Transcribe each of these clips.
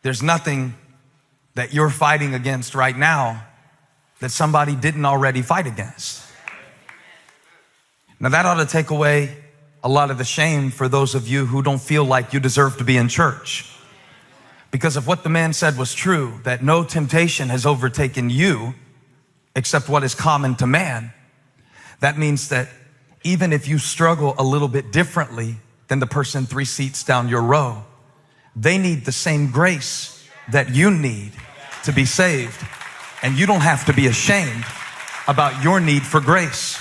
There's nothing that you're fighting against right now that somebody didn't already fight against. Now that ought to take away a lot of the shame for those of you who don't feel like you deserve to be in church. Because if what the man said was true, that no temptation has overtaken you except what is common to man, that means that even if you struggle a little bit differently than the person 3 seats down your row, they need the same grace that you need to be saved. And you don't have to be ashamed about your need for grace.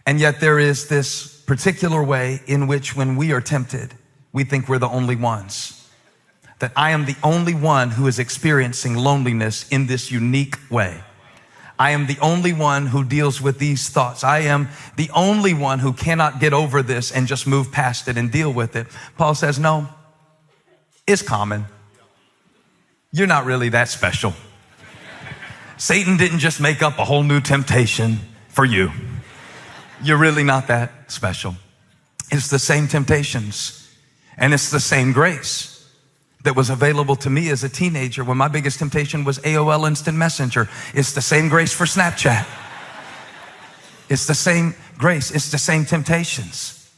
And yet there is this particular way in which when we are tempted, we think we're the only ones. That I am the only one who is experiencing loneliness in this unique way. I am the only one who deals with these thoughts. I am the only one who cannot get over this and just move past it and deal with it. Paul says, no, it's common. You're not really that special. Satan didn't just make up a whole new temptation for you. You're really not that special. It's the same temptations and it's the same grace that was available to me as a teenager when my biggest temptation was AOL Instant Messenger. It's the same grace for Snapchat. It's the same grace. It's the same temptations.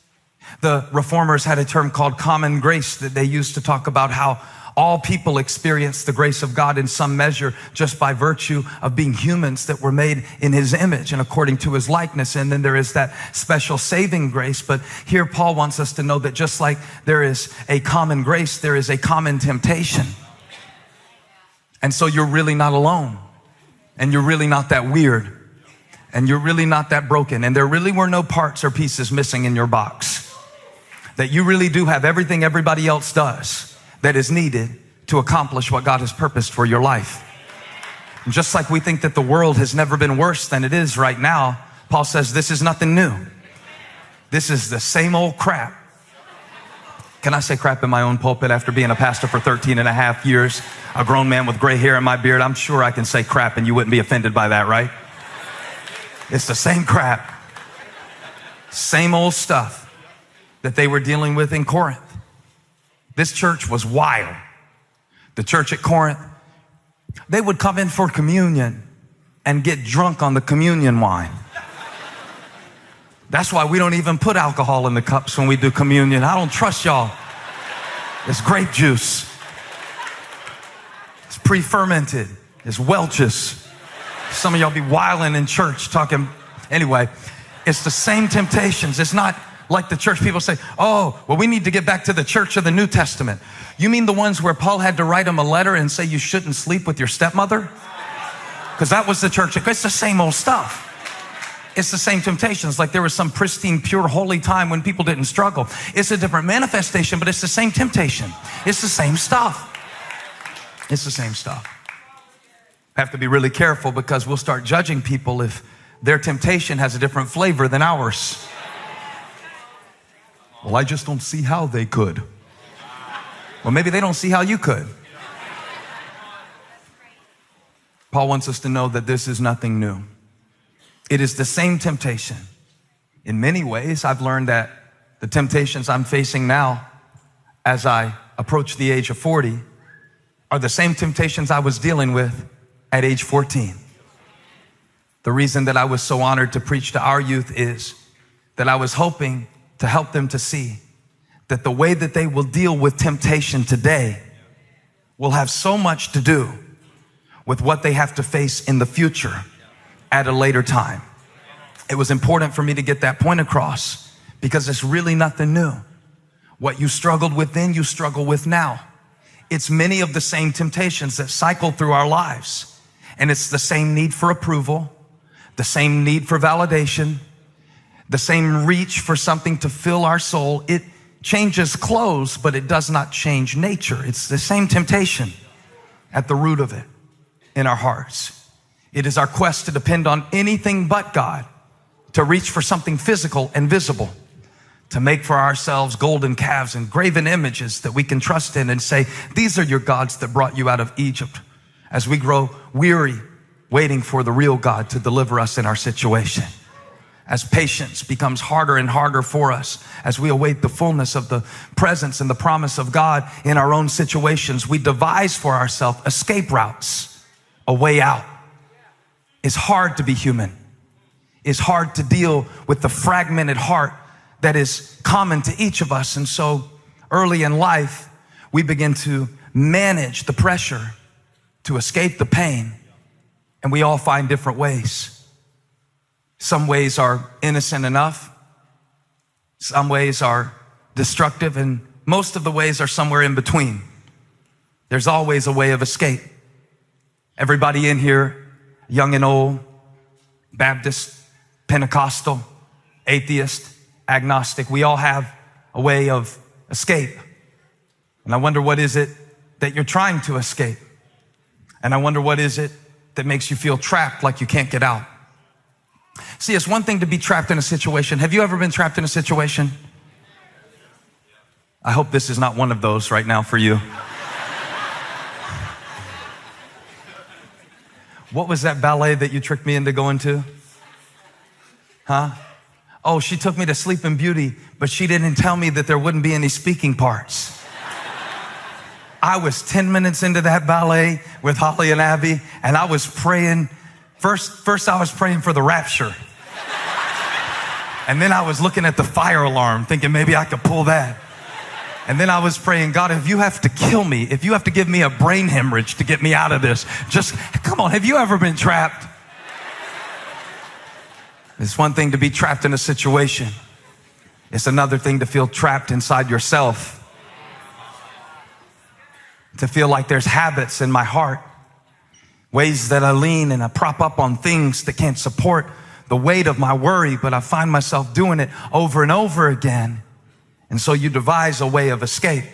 The reformers had a term called common grace that they used to talk about how all people experience the grace of God in some measure just by virtue of being humans that were made in his image and according to his likeness. And then there is that special saving grace. But here Paul wants us to know that just like there is a common grace, there is a common temptation. And so you're really not alone. And you're really not that weird. And you're really not that broken. And there really were no parts or pieces missing in your box. That you really do have everything everybody else does that is needed to accomplish what God has purposed for your life. And just like we think that the world has never been worse than it is right now, Paul says this is nothing new. This is the same old crap. Can I say crap in my own pulpit after being a pastor for 13 and a half years, a grown man with gray hair in my beard? I'm sure I can say crap and you wouldn't be offended by that, right? It's the same crap. Same old stuff that they were dealing with in Corinth. This church was wild. The church at Corinth, they would come in for communion and get drunk on the communion wine. That's why we don't even put alcohol in the cups when we do communion. I don't trust y'all. It's grape juice. It's pre-fermented. It's Welch's. Some of y'all be wilding in church talking. Anyway, it's the same temptations. It's not like the church people say, oh, well, we need to get back to the church of the New Testament. You mean the ones where Paul had to write them a letter and say you shouldn't sleep with your stepmother? Because that was the church. It's the same old stuff. It's the same temptations. Like there was some pristine, pure, holy time when people didn't struggle. It's a different manifestation, but it's the same temptation. It's the same stuff. It's the same stuff. Have to be really careful because we'll start judging people if their temptation has a different flavor than ours. Well, I just don't see how they could. Well, maybe they don't see how you could. Paul wants us to know that this is nothing new. It is the same temptation. In many ways, I've learned that the temptations I'm facing now as I approach the age of 40 are the same temptations I was dealing with at age 14. The reason that I was so honored to preach to our youth is that I was hoping to help them to see that the way that they will deal with temptation today will have so much to do with what they have to face in the future at a later time. It was important for me to get that point across because it's really nothing new. What you struggled with then, you struggle with now. It's many of the same temptations that cycle through our lives. And it's the same need for approval, the same need for validation, the same reach for something to fill our soul. It changes clothes, but it does not change nature. It's the same temptation at the root of it in our hearts. It is our quest to depend on anything but God, to reach for something physical and visible, to make for ourselves golden calves and graven images that we can trust in and say, these are your gods that brought you out of Egypt, as we grow weary waiting for the real God to deliver us in our situation. as patience becomes harder and harder for us, as we await the fullness of the presence and the promise of God in our own situations, we devise for ourselves escape routes, a way out. It's hard to be human. It's hard to deal with the fragmented heart that is common to each of us. And so early in life, we begin to manage the pressure to escape the pain. And we all find different ways. Some ways are innocent enough. Some ways are destructive, and most of the ways are somewhere in between. There's always a way of escape. Everybody in here, young and old, Baptist, Pentecostal, atheist, agnostic, we all have a way of escape. And I wonder, what is it that you're trying to escape? And I wonder, what is it that makes you feel trapped, like you can't get out? See, it's one thing to be trapped in a situation. Have you ever been trapped in a situation? I hope this is not one of those right now for you. What was that ballet that you tricked me into going to? Huh? Oh, she took me to Sleeping Beauty, but she didn't tell me that there wouldn't be any speaking parts. I was 10 minutes into that ballet with Holly and Abby, and I was praying. First I was praying for the rapture. And then I was looking at the fire alarm, thinking maybe I could pull that. And then I was praying, God, if you have to kill me, if you have to give me a brain hemorrhage to get me out of this, just come on, have you ever been trapped? It's one thing to be trapped in a situation. It's another thing to feel trapped inside yourself. To feel like there's habits in my heart, ways that I lean and I prop up on things that can't support the weight of my worry, but I find myself doing it over and over again. And so you devise a way of escape.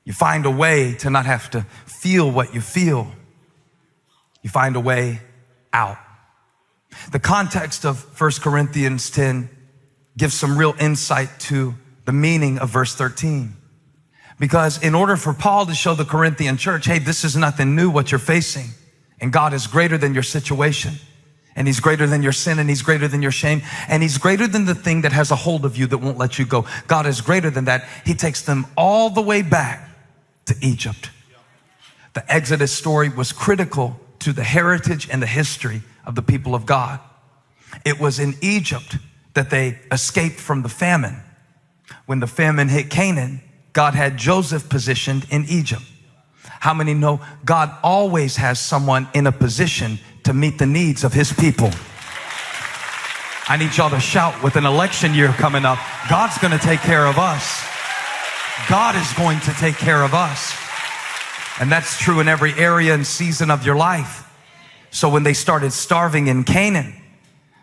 You find a way to not have to feel what you feel. You find a way out. The context of 1 Corinthians 10 gives some real insight to the meaning of verse 13. Because in order for Paul to show the Corinthian church, hey, this is nothing new what you're facing, and God is greater than your situation, and he's greater than your sin, and he's greater than your shame, and he's greater than the thing that has a hold of you that won't let you go. God is greater than that. He takes them all the way back to Egypt. The Exodus story was critical to the heritage and the history of the people of God. It was in Egypt that they escaped from the famine. When the famine hit Canaan, God had Joseph positioned in Egypt. How many know God always has someone in a position to meet the needs of his people? I need y'all to shout, with an election year coming up, God's going to take care of us. God is going to take care of us. And that's true in every area and season of your life. So when they started starving in Canaan,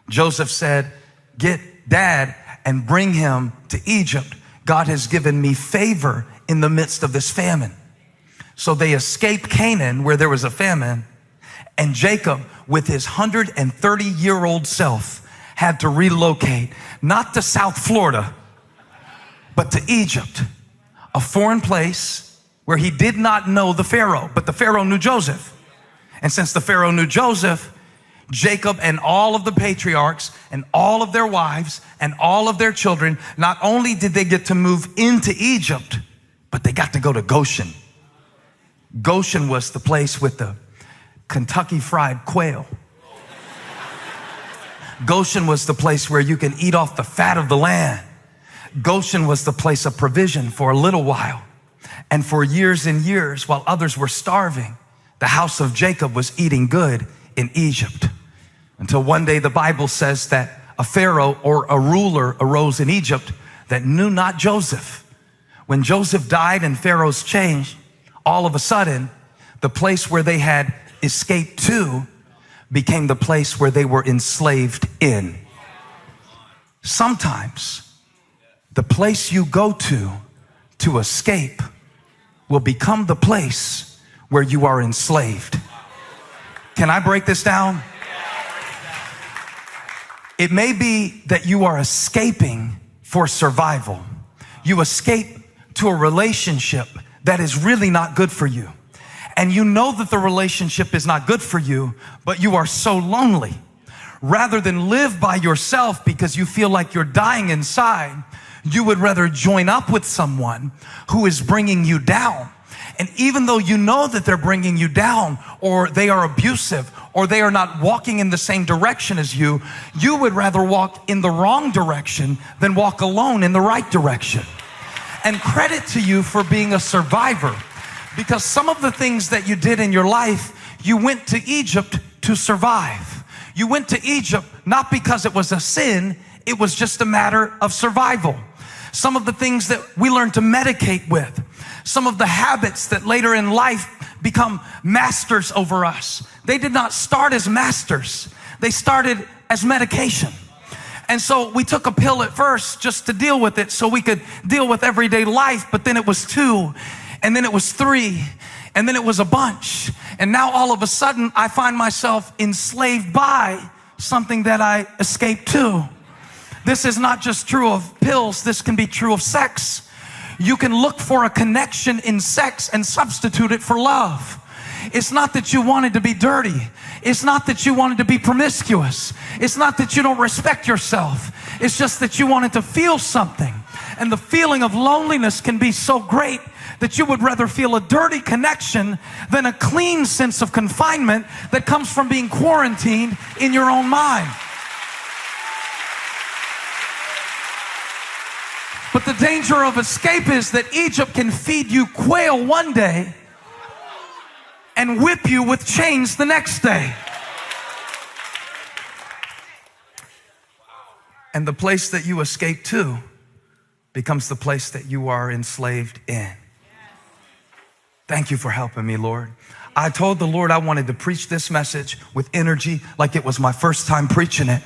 Joseph said, get dad and bring him to Egypt. God has given me favor in the midst of this famine. So they escaped Canaan, where there was a famine, and Jacob, with his 130-year-old self, had to relocate, not to South Florida, but to Egypt, a foreign place where he did not know the Pharaoh, but the Pharaoh knew Joseph. And since the Pharaoh knew Joseph, Jacob and all of the patriarchs and all of their wives and all of their children, not only did they get to move into Egypt, but they got to go to Goshen. Goshen was the place with the Kentucky fried quail. Goshen was the place where you can eat off the fat of the land. Goshen was the place of provision for a little while. And for years and years, while others were starving, the house of Jacob was eating good in Egypt. Until one day the Bible says that a Pharaoh or a ruler arose in Egypt that knew not Joseph. When Joseph died and Pharaoh's changed, all of a sudden, the place where they had escaped to became the place where they were enslaved in. Sometimes the place you go to escape will become the place where you are enslaved. Can I break this down? It may be that you are escaping for survival. You escape to a relationship that is really not good for you. And you know that the relationship is not good for you, but you are so lonely. rather than live by yourself because you feel like you're dying inside, you would rather join up with someone who is bringing you down. And even though you know that they're bringing you down, or they are abusive, or they are not walking in the same direction as you, you would rather walk in the wrong direction than walk alone in the right direction. And credit to you for being a survivor, because some of the things that you did in your life, you went to Egypt to survive. You went to Egypt not because it was a sin, it was just a matter of survival. Some of the things that we learned to medicate with, some of the habits that later in life become masters over us, they did not start as masters. They started as medication. And so we took a pill at first just to deal with it so we could deal with everyday life, but then it was 2, and then it was 3, and then it was a bunch. And now all of a sudden I find myself enslaved by something that I escaped to. This is not just true of pills, this can be true of sex. You can look for a connection in sex and substitute it for love. It's not that you wanted to be dirty. It's not that you wanted to be promiscuous. It's not that you don't respect yourself. It's just that you wanted to feel something. And the feeling of loneliness can be so great that you would rather feel a dirty connection than a clean sense of confinement that comes from being quarantined in your own mind. But the danger of escape is that Egypt can feed you quail one day and whip you with chains the next day. And the place that you escape to becomes the place that you are enslaved in. Thank you for helping me, Lord. I told the Lord I wanted to preach this message with energy like it was my first time preaching it.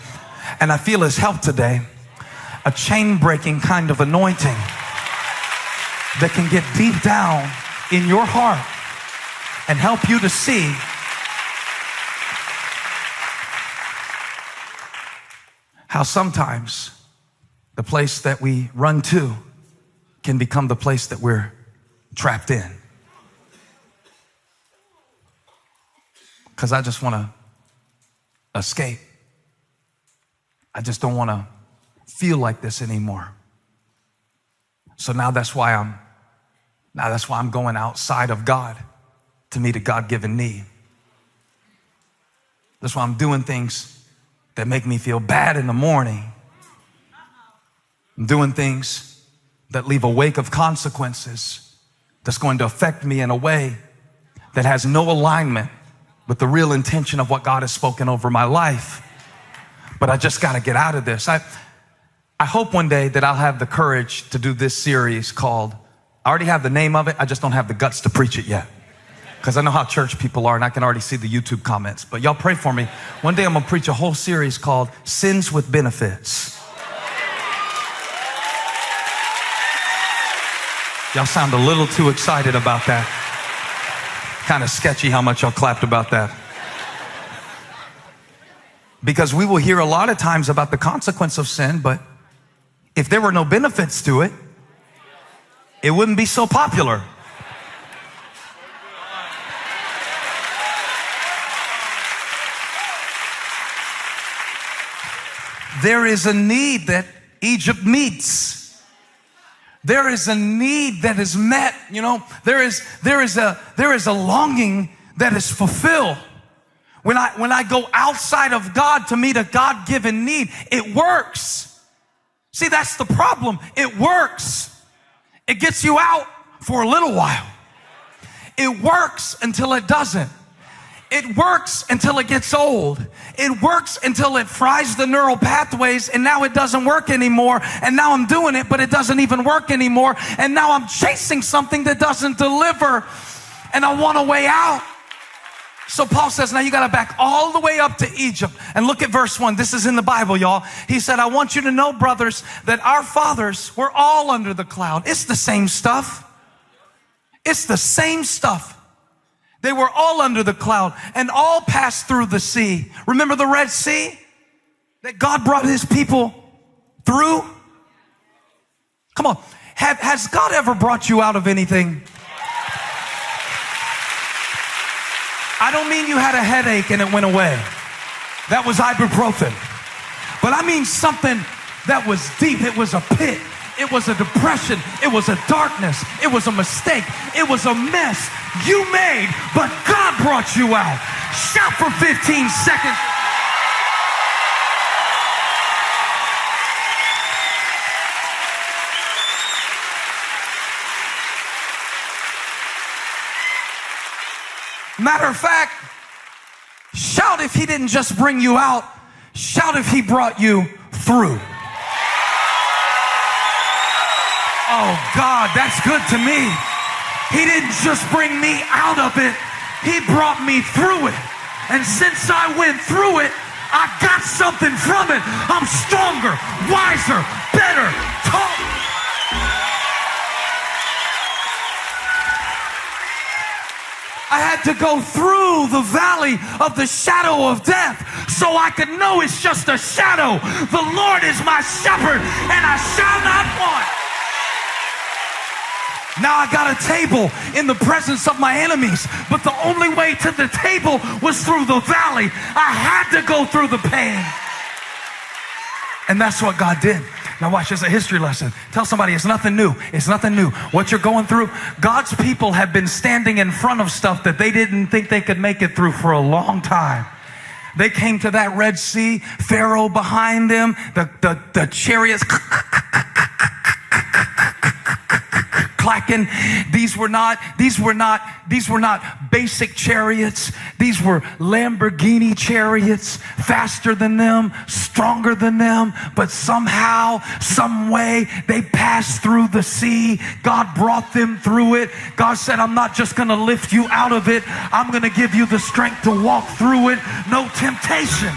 And I feel his help today. A chain-breaking kind of anointing that can get deep down in your heart and help you to see how sometimes the place that we run to can become the place that we're trapped in. Because I just want to escape. I just don't want to feel like this anymore. So now that's why I'm going outside of God to meet a God-given need. That's why I'm doing things that make me feel bad in the morning. I'm doing things that leave a wake of consequences that's going to affect me in a way that has no alignment with the real intention of what God has spoken over my life. But I just got to get out of this. I hope one day that I'll have the courage to do this series called, I already have the name of it, I just don't have the guts to preach it yet. Because I know how church people are and I can already see the YouTube comments. But y'all pray for me. One day I'm going to preach a whole series called Sins with Benefits. Y'all sound a little too excited about that. Kind of sketchy how much y'all clapped about that. Because we will hear a lot of times about the consequence of sin, but if there were no benefits to it, it wouldn't be so popular. There is a need that Egypt meets. There is a need that is met. You know, there is a longing that is fulfilled. When I go outside of God to meet a God-given need, it works. See, that's the problem. It works. It gets you out for a little while. It works until it doesn't. It works until it gets old. It works until it fries the neural pathways and now it doesn't work anymore. And now I'm doing it, but it doesn't even work anymore. And now I'm chasing something that doesn't deliver and I want a way out. So Paul says, now you got to back all the way up to Egypt. And look at verse 1. This is in the Bible, y'all. He said, I want you to know, brothers, that our fathers were all under the cloud. It's the same stuff. It's the same stuff. They were all under the cloud and all passed through the sea. Remember the Red Sea that God brought his people through? Come on. Has God ever brought you out of anything? I don't mean you had a headache and it went away. That was ibuprofen. But I mean something that was deep. It was a pit. It was a depression. It was a darkness. It was a mistake. It was a mess you made, but God brought you out. Shout for 15 seconds. Matter of fact, shout if he didn't just bring you out. Shout if he brought you through. Oh God, that's good to me. He didn't just bring me out of it. He brought me through it. And since I went through it, I got something from it. I'm stronger, wiser, better, taller. I had to go through the valley of the shadow of death so I could know it's just a shadow. The Lord is my shepherd and I shall not want. Now I got a table in the presence of my enemies, but the only way to the table was through the valley. I had to go through the pain. And that's what God did. Now watch, it's a history lesson. Tell somebody it's nothing new. It's nothing new. What you're going through, God's people have been standing in front of stuff that they didn't think they could make it through for a long time. They came to that Red Sea, Pharaoh behind them, the chariots clacking. These were not basic chariots. These were Lamborghini chariots, faster than them, stronger than them, but somehow, some way, they passed through the sea. God brought them through it. God said, I'm not just going to lift you out of it. I'm going to give you the strength to walk through it. No temptation